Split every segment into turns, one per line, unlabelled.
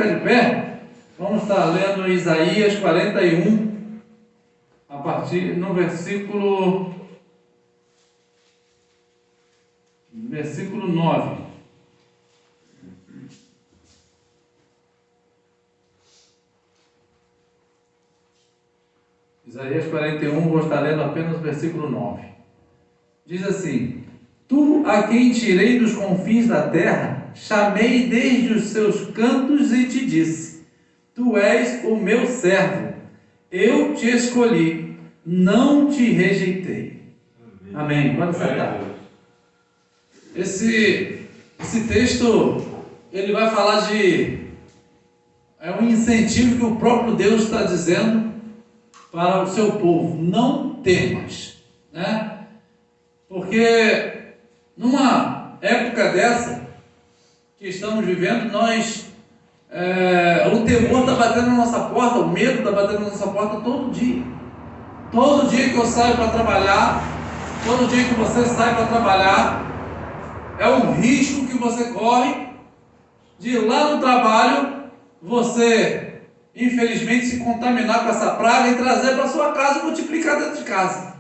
ficar de pé, vamos estar lendo Isaías 41, a partir no versículo 9. Isaías 41, vou estar lendo apenas o versículo 9. Diz assim: Tu, a quem tirei dos confins da terra, chamei desde os seus cantos e te disse: Tu és o meu servo, eu te escolhi, não te rejeitei. Amém. Pode sentar. Esse texto, ele vai falar é um incentivo que o próprio Deus está dizendo para o seu povo: não temas, né? Porque numa época dessa que estamos vivendo, o temor está batendo na nossa porta, o medo está batendo na nossa porta todo dia. Todo dia que eu saio para trabalhar, todo dia que você sai para trabalhar, é um risco que você corre de ir lá no trabalho, você infelizmente se contaminar com essa praga e trazer para sua casa e multiplicar dentro de casa.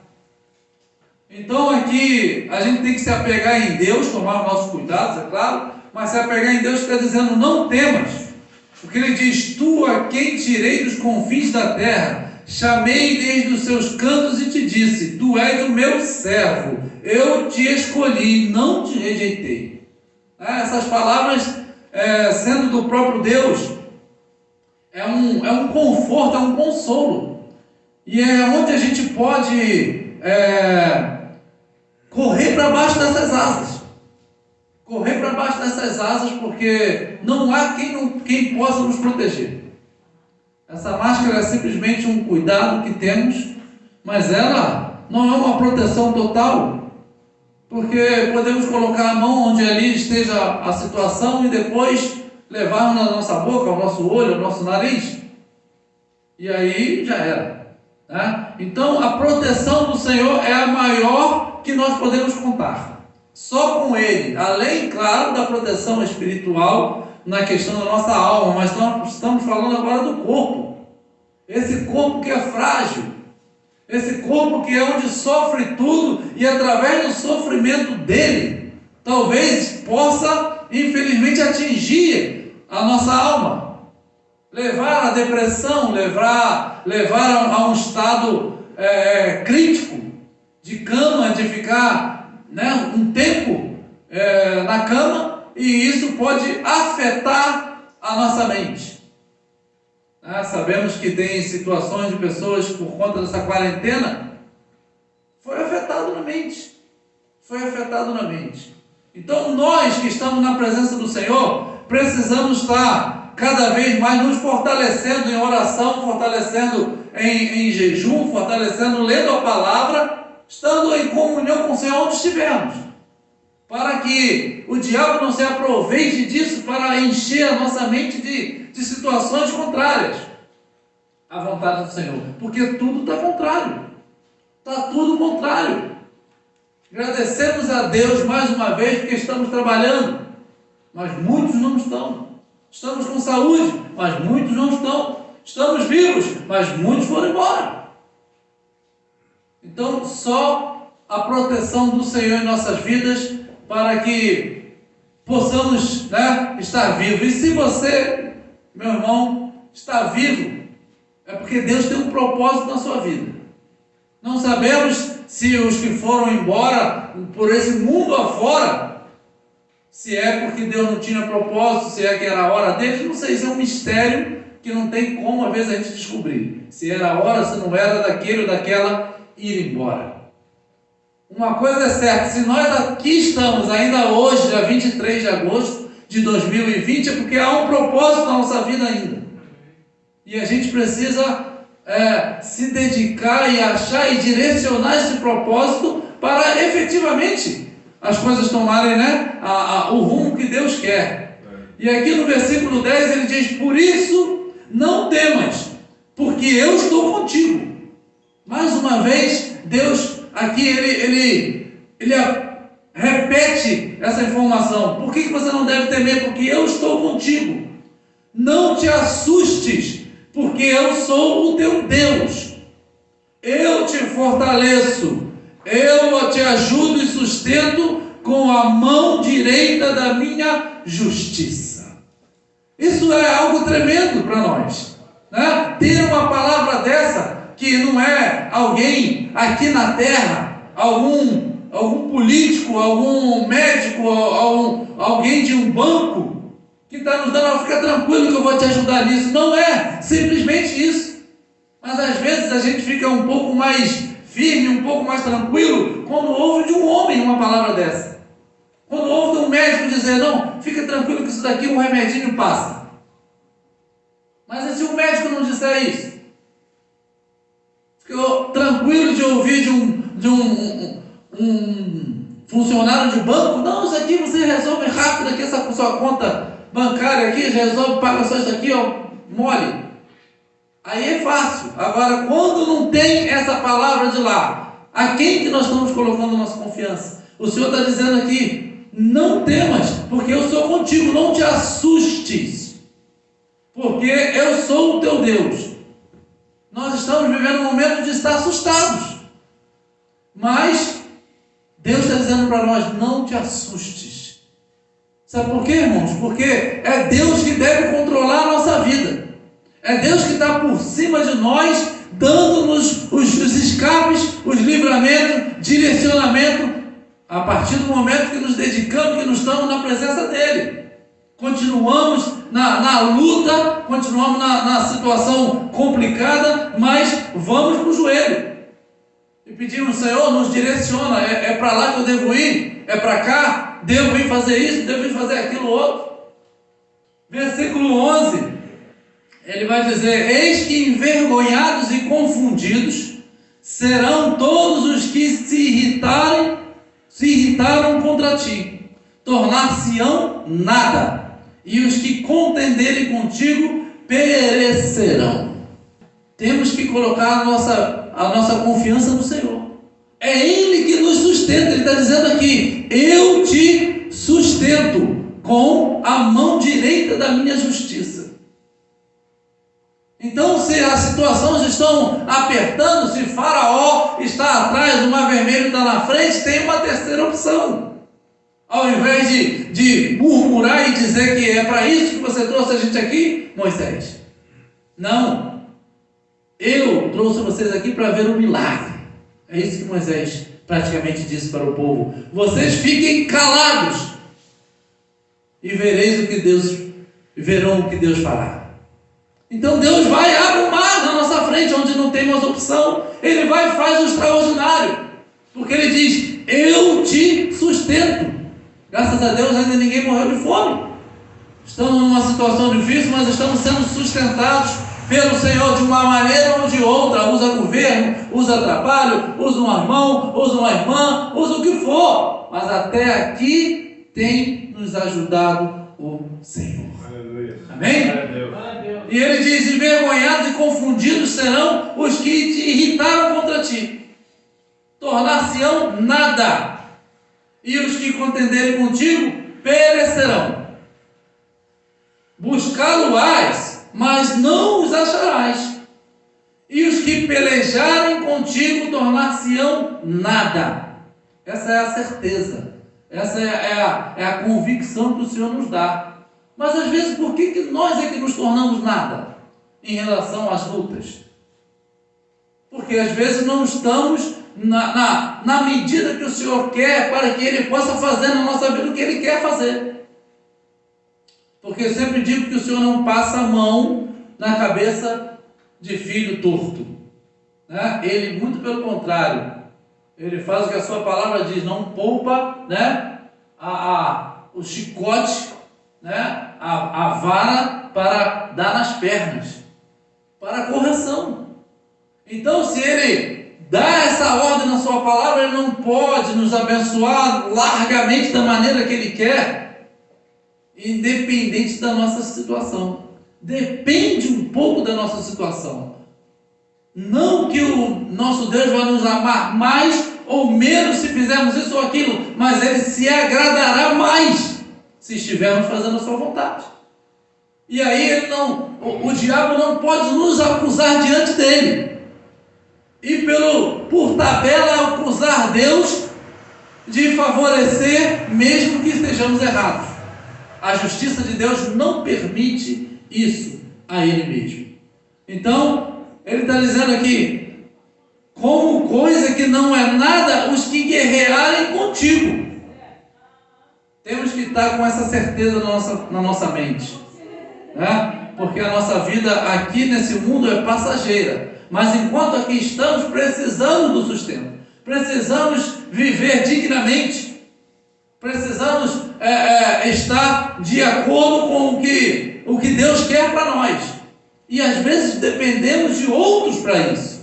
Então aqui a gente tem que se apegar em Deus, tomar os nossos cuidados, é claro, mas se apegar em Deus está dizendo: não temas, porque Ele diz: Tu, a quem tirei dos confins da terra, chamei desde os seus cantos e te disse: Tu és o meu servo, eu te escolhi, não te rejeitei. Essas palavras, sendo do próprio Deus, é um conforto, é um consolo, e é onde a gente pode correr para baixo dessas asas. Correr para baixo dessas asas, porque não há quem possa nos proteger. Essa máscara é simplesmente um cuidado que temos, mas ela não é uma proteção total, porque podemos colocar a mão onde ali esteja a situação e depois levar na nossa boca, ao nosso olho, ao nosso nariz, e aí já era, né? Então a proteção do Senhor é a maior que nós podemos contar. Só com Ele, além, claro, da proteção espiritual na questão da nossa alma, mas nós estamos falando agora do corpo. Esse corpo que é frágil, esse corpo que é onde sofre tudo, e através do sofrimento dele, talvez possa, infelizmente, atingir a nossa alma, levar à depressão, levar a um estado crítico, de cama, de ficar um tempo na cama, e isso pode afetar a nossa mente. Sabemos que tem situações de pessoas, por conta dessa quarentena, foi afetado na mente. Então nós que estamos na presença do Senhor, precisamos estar cada vez mais nos fortalecendo em oração, fortalecendo em jejum, fortalecendo lendo a palavra, estando em comunhão com o Senhor onde estivermos, para que o diabo não se aproveite disso para encher a nossa mente de situações contrárias à vontade do Senhor, porque tudo está contrário, está tudo contrário. Agradecemos a Deus mais uma vez porque estamos trabalhando, mas muitos não estão. Estamos com saúde, mas muitos não estão. Estamos vivos, mas muitos foram embora. Então, só a proteção do Senhor em nossas vidas, para que possamos estar vivos. E se você, meu irmão, está vivo, é porque Deus tem um propósito na sua vida. Não sabemos se os que foram embora por esse mundo afora, se é porque Deus não tinha propósito, se é que era a hora deles, não sei, isso é um mistério que não tem como às vezes a gente descobrir, se era a hora, se não era daquele ou daquela ir embora. Uma coisa é certa: se nós aqui estamos ainda hoje, dia 23 de agosto de 2020, é porque há um propósito na nossa vida ainda, e a gente precisa se dedicar e achar e direcionar esse propósito para efetivamente as coisas tomarem o rumo que Deus quer. E aqui no versículo 10 ele diz: por isso não temas, porque eu estou contigo. Mais uma vez, Deus aqui ele repete essa informação. Por que você não deve temer? Porque eu estou contigo. Não te assustes, porque eu sou o teu Deus. Eu te fortaleço, eu te ajudo e sustento com a mão direita da minha justiça. Isso é algo tremendo para nós, né? Ter uma palavra dessa, que não é alguém aqui na terra, algum político, algum médico, alguém de um banco, que está nos dando, fica tranquilo que eu vou te ajudar nisso. Não é simplesmente isso. Mas às vezes a gente fica um pouco mais firme, um pouco mais tranquilo, quando ouve de um homem uma palavra dessa. Quando ouve de um médico dizer, não, fica tranquilo que isso daqui um remedinho passa. Mas e se o médico não disser isso? Ficou tranquilo de ouvir de um funcionário de banco? Não, isso aqui você resolve rápido aqui, essa sua conta bancária aqui, resolve, paga só isso aqui, ó, mole. Aí é fácil. Agora, quando não tem essa palavra de lá, a quem que nós estamos colocando nossa confiança? O Senhor está dizendo aqui, não temas, porque eu sou contigo, não te assustes, porque eu sou o teu Deus. Nós estamos vivendo um momento de estar assustados, mas Deus está dizendo para nós, não te assustes. Sabe por quê, irmãos? Porque é Deus que deve controlar a nossa vida. É Deus que está por cima de nós, dando-nos os escapes, os livramentos, direcionamento, a partir do momento que nos dedicamos, que nos estamos na presença dEle. Continuamos na luta, continuamos na situação complicada, mas vamos para o joelho. E pedimos, Senhor, nos direciona, é para lá que eu devo ir? É para cá? Devo ir fazer isso? Devo ir fazer aquilo outro? Versículo 11. Ele vai dizer, eis que envergonhados e confundidos serão todos os que se irritaram contra ti, tornar-se-ão nada, e os que contenderem contigo perecerão. Temos que colocar a nossa confiança no Senhor. É Ele que nos sustenta. Ele está dizendo aqui, eu te sustento com a mão direita da minha justiça. Então, se as situações estão apertando, se Faraó está atrás, o Mar Vermelho está na frente, tem uma terceira opção. Ao invés de murmurar e dizer que é para isso que você trouxe a gente aqui, Moisés. Não. Eu trouxe vocês aqui para ver um milagre. É isso que Moisés praticamente disse para o povo. Vocês fiquem calados e verão o que Deus fará. Então Deus vai abrir o mar na nossa frente, onde não tem mais opção. Ele vai e faz o extraordinário, porque Ele diz, eu te sustento. Graças a Deus ainda ninguém morreu de fome. Estamos numa situação difícil, mas estamos sendo sustentados pelo Senhor de uma maneira ou de outra. Usa governo, usa trabalho, usa um irmão, usa uma irmã, usa o que for, mas até aqui tem nos ajudado o Senhor. Aleluia. Amém? Aleluia. E ele diz, envergonhados e confundidos serão os que te irritaram contra ti, tornar-se-ão nada, e os que contenderem contigo perecerão. Buscá-lo-ás, mas não os acharás, e os que pelejarem contigo tornar-se-ão nada. Essa é a certeza, essa é a convicção que o Senhor nos dá. Mas às vezes, por que nós é que nos tornamos nada em relação às lutas? Porque às vezes não estamos na medida que o Senhor quer, para que Ele possa fazer na nossa vida o que Ele quer fazer. Porque eu sempre digo que o Senhor não passa a mão na cabeça de filho torto, né? Ele, muito pelo contrário, Ele faz o que a sua palavra diz, não poupa, né, o chicote, né, a vara para dar nas pernas, para correção. Então, se Ele dá essa ordem na sua palavra, Ele não pode nos abençoar largamente da maneira que Ele quer, independente da nossa situação. Depende um pouco da nossa situação. Não que o nosso Deus vai nos amar mais ou menos se fizermos isso ou aquilo, mas Ele se agradará mais se estivermos fazendo a sua vontade. E aí o diabo não pode nos acusar diante dele. E por tabela acusar Deus de favorecer, mesmo que estejamos errados. A justiça de Deus não permite isso a ele mesmo. Então, ele está dizendo aqui, como coisa que não é nada, os que guerrearem contigo. Temos que estar com essa certeza na nossa mente, né? Porque a nossa vida aqui nesse mundo é passageira, mas enquanto aqui estamos, precisamos do sustento, precisamos viver dignamente, precisamos estar de acordo com o que Deus quer para nós, e às vezes dependemos de outros para isso,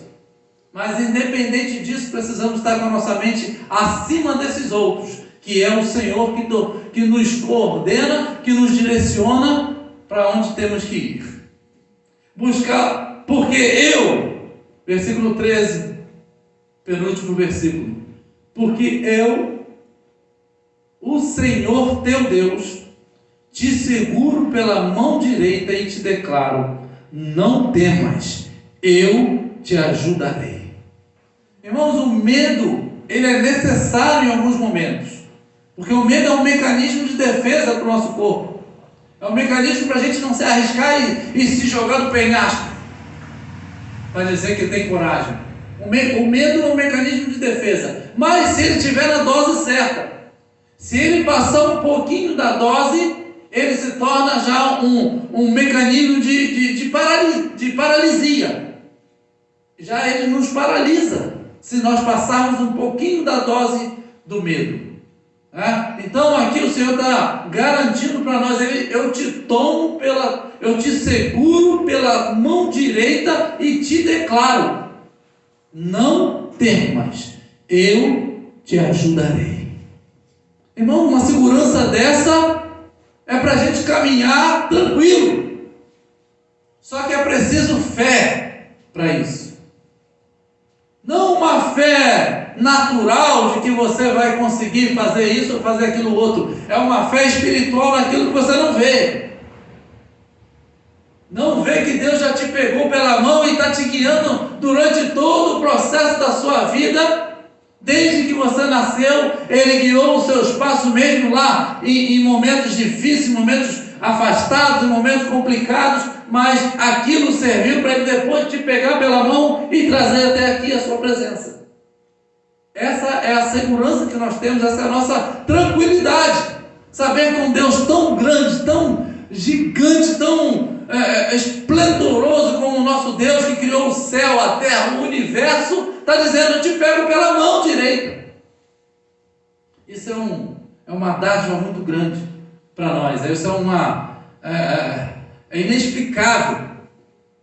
mas independente disso, precisamos estar com a nossa mente acima desses outros, que é o Senhor que nos coordena, que nos direciona para onde temos que ir. Buscar, porque versículo 13, penúltimo versículo, porque o Senhor teu Deus, te seguro pela mão direita e te declaro, não temas, eu te ajudarei. Irmãos, o medo, ele é necessário em alguns momentos, porque o medo é um mecanismo de defesa para o nosso corpo, é um mecanismo para a gente não se arriscar e se jogar do penhasco, para dizer que tem coragem. O medo é um mecanismo de defesa, mas se ele estiver na dose certa, se ele passar um pouquinho da dose, ele se torna já um mecanismo de paralisia. Já ele nos paralisa, se nós passarmos um pouquinho da dose do medo. Então aqui o Senhor está garantindo para nós, eu te seguro pela mão direita e te declaro, não temas, eu te ajudarei. Irmão, uma segurança dessa é para a gente caminhar tranquilo, só que é preciso fé para isso. Não uma fé natural de que você vai conseguir fazer isso ou fazer aquilo outro. É uma fé espiritual naquilo que você não vê. Não vê que Deus já te pegou pela mão e está te guiando durante todo o processo da sua vida. Desde que você nasceu, Ele guiou os seus passos mesmo lá em momentos difíceis, momentos afastados, em momentos complicados, mas aquilo serviu para Ele depois te pegar pela mão e trazer até aqui a sua presença. Essa é a segurança que nós temos, essa é a nossa tranquilidade. Saber que um Deus tão grande, tão gigante, tão esplendoroso como o nosso Deus que criou o céu, a terra, o universo, está dizendo, eu te pego pela mão direita. Isso é uma dádiva muito grande para nós. Isso é inexplicável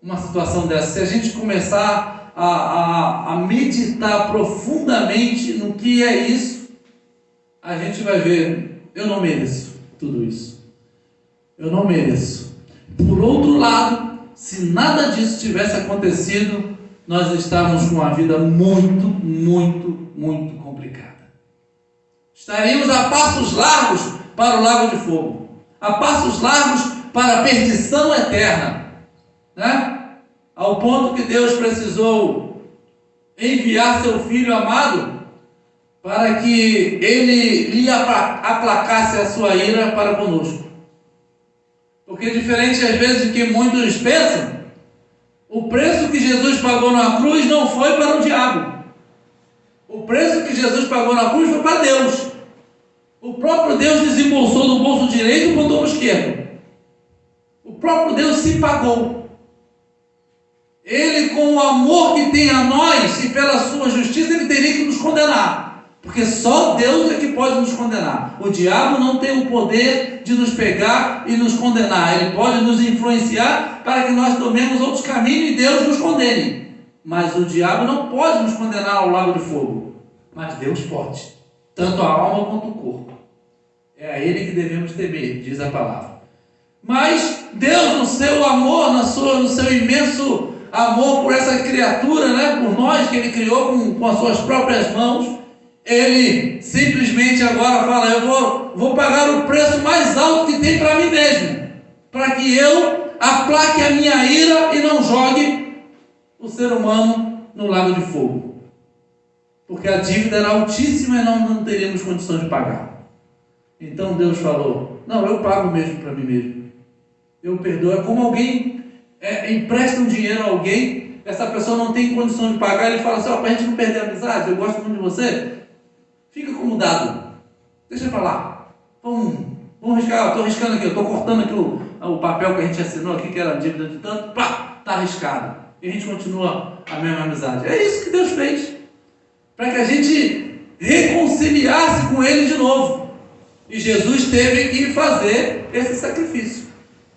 uma situação dessa. Se a gente começar a meditar profundamente no que é isso, a gente vai ver, eu não mereço tudo isso. Eu não mereço. Por outro lado, se nada disso tivesse acontecido, nós estávamos com uma vida muito, muito, muito complicada. Estaríamos a passos largos para o lago de fogo, a passos largos para a perdição eterna, né? Ao ponto que Deus precisou enviar seu Filho amado para que Ele lhe aplacasse a sua ira para conosco. Porque diferente às vezes do que muitos pensam, o preço que Jesus pagou na cruz não foi para o diabo. O preço que Jesus pagou na cruz foi para Deus. O próprio Deus desembolsou do bolso direito e botou no esquerdo. O próprio Deus se pagou. Ele, com o amor que tem a nós e pela sua justiça, Ele teria que nos condenar. Porque só Deus é que pode nos condenar. O diabo não tem o poder de nos pegar e nos condenar. Ele pode nos influenciar para que nós tomemos outros caminhos e Deus nos condene. Mas o diabo não pode nos condenar ao lago de fogo. Mas Deus pode. Tanto a alma quanto o corpo. É a Ele que devemos temer, diz a palavra. Mas Deus, no seu amor, no seu imenso amor por essa criatura, né, por nós que Ele criou com as suas próprias mãos, Ele simplesmente agora fala, eu vou pagar o preço mais alto que tem para mim mesmo, para que eu aplaque a minha ira e não jogue o ser humano no lago de fogo. Porque a dívida era altíssima e não teríamos condições de pagar. Então Deus falou: não, eu pago mesmo para mim mesmo. Eu perdoo. É como alguém empresta um dinheiro a alguém, essa pessoa não tem condições de pagar, ele fala assim: para a gente não perder a amizade, eu gosto muito de você, fica como dado, deixa para lá, vamos riscar, estou riscando aqui, estou cortando aqui o papel que a gente assinou aqui, que era a dívida de tanto, pá, está riscado, e a gente continua a mesma amizade. É isso que Deus fez, para que a gente reconciliasse com Ele de novo, e Jesus teve que fazer esse sacrifício,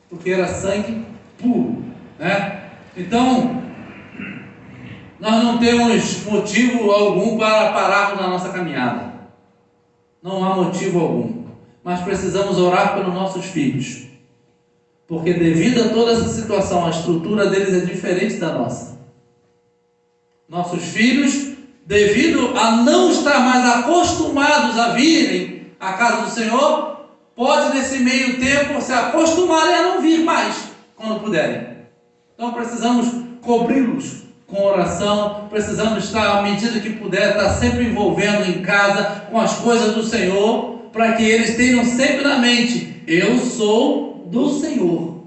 porque era sangue puro, né? Então, nós não temos motivo algum para pararmos na nossa caminhada. Não há motivo algum. Mas precisamos orar pelos nossos filhos. Porque devido a toda essa situação, a estrutura deles é diferente da nossa. Nossos filhos, devido a não estar mais acostumados a virem à casa do Senhor, pode nesse meio tempo se acostumarem a não vir mais, quando puderem. Então precisamos cobri-los com oração, precisamos estar, à medida que puder, estar sempre envolvendo em casa com as coisas do Senhor, para que eles tenham sempre na mente: eu sou do Senhor.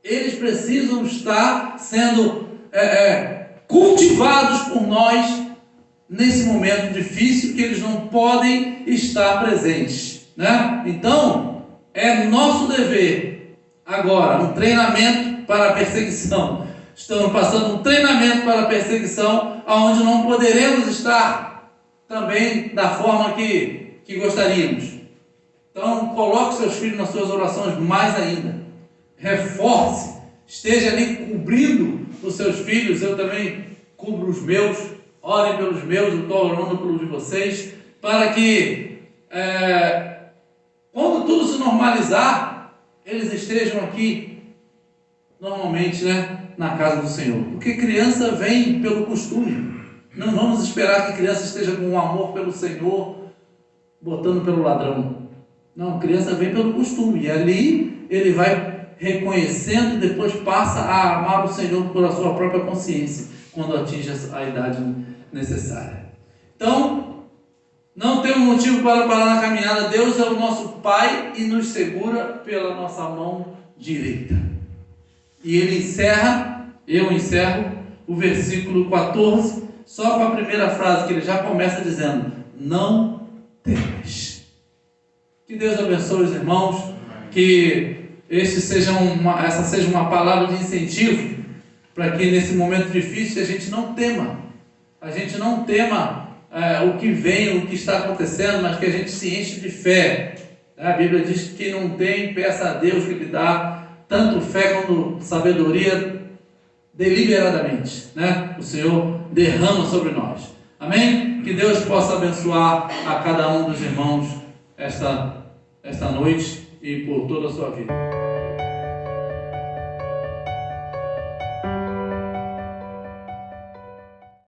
Eles precisam estar sendo cultivados por nós nesse momento difícil que eles não podem estar presentes, né? Então, é nosso dever agora um treinamento para a perseguição. Estamos passando um treinamento para a perseguição, onde não poderemos estar também da forma que gostaríamos. Então, coloque seus filhos nas suas orações mais ainda. Reforce, esteja ali cobrindo os seus filhos. Eu também cubro os meus. Orem pelos meus, eu estou orando pelos de vocês, para que quando tudo se normalizar, eles estejam aqui normalmente, né, na casa do Senhor. Porque criança vem pelo costume. Não vamos esperar que criança esteja com um amor pelo Senhor, botando pelo ladrão. Não, criança vem pelo costume. E ali ele vai reconhecendo e depois passa a amar o Senhor por a sua própria consciência, quando atinge a idade necessária. Então, não temos motivo para parar na caminhada. Deus é o nosso Pai e nos segura pela nossa mão direita. E ele eu encerro o versículo 14, só com a primeira frase, que ele já começa dizendo: não temas. Que Deus abençoe os irmãos, que essa seja uma palavra de incentivo, para que nesse momento difícil a gente não tema. A gente não tema o que vem, o que está acontecendo, mas que a gente se enche de fé. A Bíblia diz que quem não tem, peça a Deus que lhe dá tanto fé quanto sabedoria deliberadamente, né? O Senhor derrama sobre nós. Amém? Que Deus possa abençoar a cada um dos irmãos esta noite e por toda a sua vida.